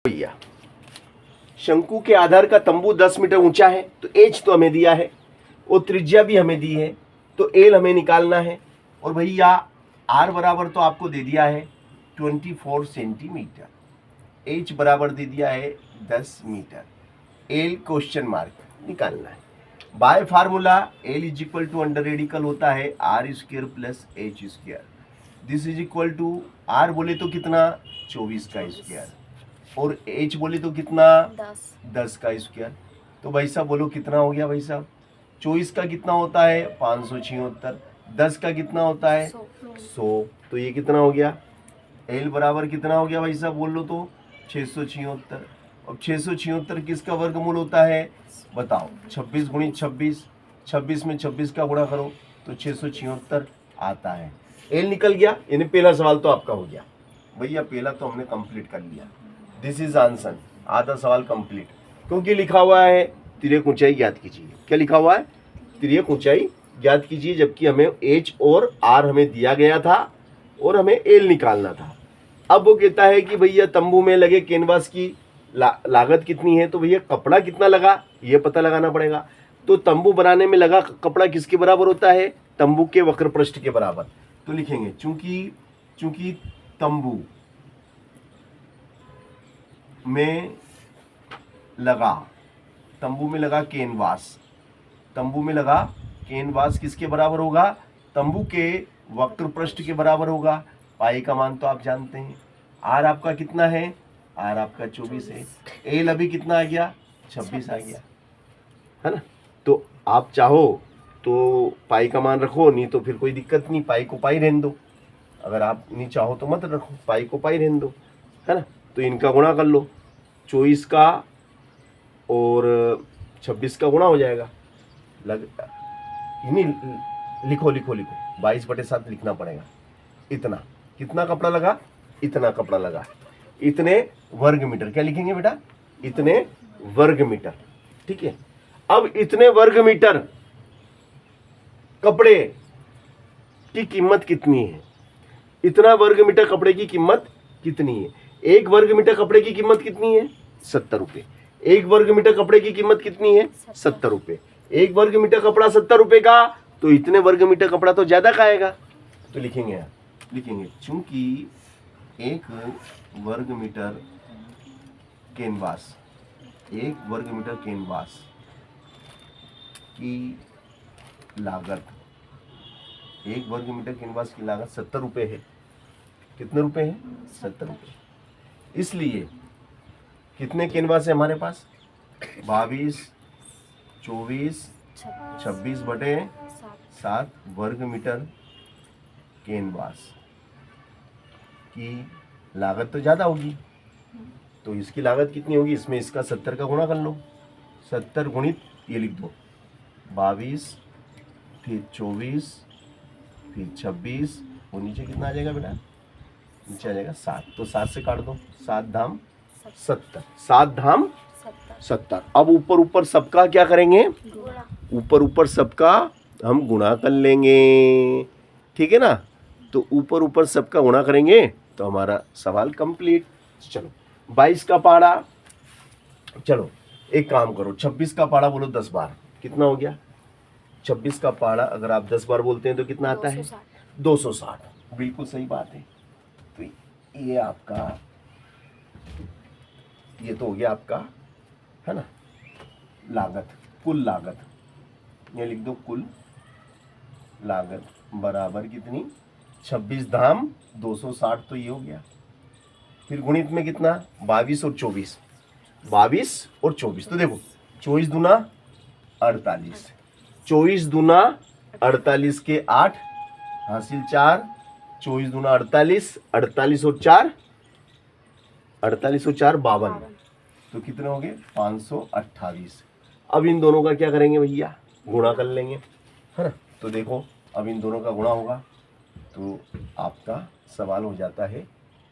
भैया शंकु के आधार का तंबू 10 मीटर ऊंचा है, तो एच तो हमें दिया है और त्रिज्या भी हमें दी है, तो एल हमें निकालना है। और भैया आर बराबर तो आपको दे दिया है 24 सेंटीमीटर, एच बराबर दे दिया है 10 मीटर, एल क्वेश्चन मार्क निकालना है। By formula L is equal to under radical होता है R square plus H square. This is equal to R बोले तो कितना 24 का स्क्वायर और एच बोले तो कितना 10 का स्क्वायर। तो भाई साहब बोलो कितना हो गया भाई साहब? 24 का कितना होता है 576, 10 का कितना होता है 100, तो ये कितना हो गया? एल बराबर कितना हो गया भाई साहब बोल लो तो 676। अब 676 किसका वर्गमूल होता है बताओ? 26 गुणित 26, 26 में 26 का गुणा करो तो 676 आता है। एल निकल गया, यानी पहला सवाल तो आपका हो गया भैया, पहला तो हमने कंप्लीट कर लिया। दिस इज आंसर, आधा सवाल कंप्लीट। क्योंकि लिखा हुआ है तिर्यक ऊंचाई ज्ञात कीजिए। क्या लिखा हुआ है? तिर्यक ऊंचाई ज्ञात कीजिए, जबकि हमें एच और आर हमें दिया गया था और हमें एल निकालना था। अब वो कहता है कि भैया तंबू में लगे कैनवास की लागत कितनी है, तो भैया कपड़ा कितना लगा ये पता लगाना पड़ेगा। तो तंबू बनाने में लगा कपड़ा किसके बराबर होता है? तंबू के वक्र पृष्ठ के बराबर। तो लिखेंगे चूंकि तंबू में लगा कैनवास, तंबू में लगा कैनवास किसके बराबर होगा? तंबू के वक्र पृष्ठ के बराबर होगा। पाई का मान तो आप जानते हैं, आर आपका कितना है? आर आपका 24 है। एल अभी कितना आ गया? 26 आ गया है ना। तो आप चाहो तो पाई का मान रखो, नहीं तो फिर कोई दिक्कत नहीं, पाई को पाई रहने दो। अगर आप नहीं चाहो तो मत रखो, पाई को पाई रहने दो, है ना। तो इनका गुणा कर लो, 24 का और 26 का गुणा हो जाएगा। नहीं लिखो 22/7 लिखना पड़ेगा। इतना कितना कपड़ा लगा? इतना कपड़ा लगा, इतने वर्ग मीटर। क्या लिखेंगे बेटा? इतने वर्ग मीटर, ठीक है। अब इतने वर्ग मीटर कपड़े की कीमत कितनी है? इतना वर्ग मीटर कपड़े की कीमत कितनी है? एक वर्ग मीटर कपड़े की कीमत कितनी है? 70 रुपए। एक वर्ग मीटर कपड़े की कीमत कितनी है? 70 रुपए। एक वर्ग मीटर कपड़ा 70 रुपए का, तो इतने वर्ग मीटर कपड़ा तो ज्यादा का आएगा। तो लिखेंगे चूंकि एक वर्ग मीटर कैनवास की लागत, 70 रुपए है। कितने रुपए है? 70 रुपए। इसलिए कितने कैनवास है हमारे पास? 22, 24, 26/7 वर्ग मीटर कैनवास की लागत तो ज़्यादा होगी। तो इसकी लागत कितनी होगी? इसमें इसका 70 का गुणा कर लो। 70 गुणित ये लिख दो 22, फिर 24, फिर 26 और नीचे कितना आ जाएगा बेटा? नीचे आ जाएगा 7। तो 7 से काट दो, 7 धाम 70, 7 धाम 70। अब ऊपर सबका क्या करेंगे? ऊपर सबका हम गुणा कर लेंगे, ठीक है ना। तो ऊपर सबका गुणा करेंगे तो हमारा सवाल कंप्लीट। चलो 22 का पाड़ा, चलो एक काम करो 26 का पाड़ा बोलो 10 बार, कितना हो गया? 26 का पाड़ा अगर आप 10 बार बोलते हैं तो कितना आता है? 260। बिल्कुल सही बात है। तो ये आपका, ये तो हो गया आपका, है ना, लागत, कुल लागत। ये लिख दो कुल लागत बराबर कितनी? 26 धाम 260, तो ये हो गया। फिर गुणित में कितना? 22 और 24, 22 और 24। तो देखो 24 दूना 48, 24 दूना 48 के 8 हासिल 4, 24 दूना 48, 48 और 4 52। तो कितने हो गए? 528। अब इन दोनों का क्या करेंगे भैया? गुणा कर लेंगे, है ना। तो देखो अब इन दोनों का गुणा होगा तो आपका सवाल हो जाता है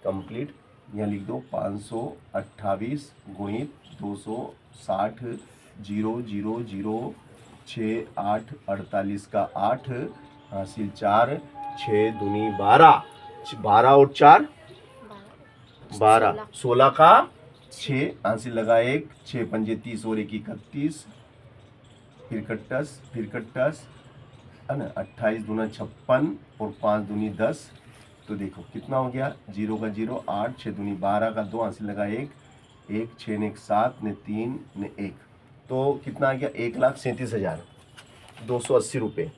कंप्लीट। यहाँ लिख दो 528 गुणित 260, 0 0 0 6 8 48 का 8 हासिल 4, 6 दूनी 12, 12 और 4 12, 16 का 6 आंसर लगा 1, 6 पंजे 30 और 1 31, फिर कट्टस है ना, 28 दूना 56 और 5 दूनी 10। तो देखो कितना हो गया, 0 का 0, 8, 6 दूनी 12 का 2, आंसर लगा 1, 6 ने 1 7 ने 3 ने 1, तो कितना आ गया 1,37,280 रुपये।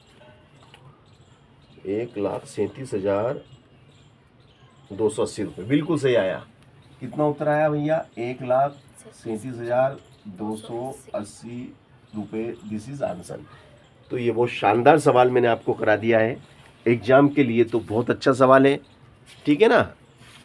1,37,280 रुपये बिल्कुल सही आया। कितना उत्तर आया भैया, 1,37,280 रुपये। This is answer. तो ये बहुत शानदार सवाल मैंने आपको करा दिया है एग्जाम के लिए, तो बहुत अच्छा सवाल है, ठीक है ना।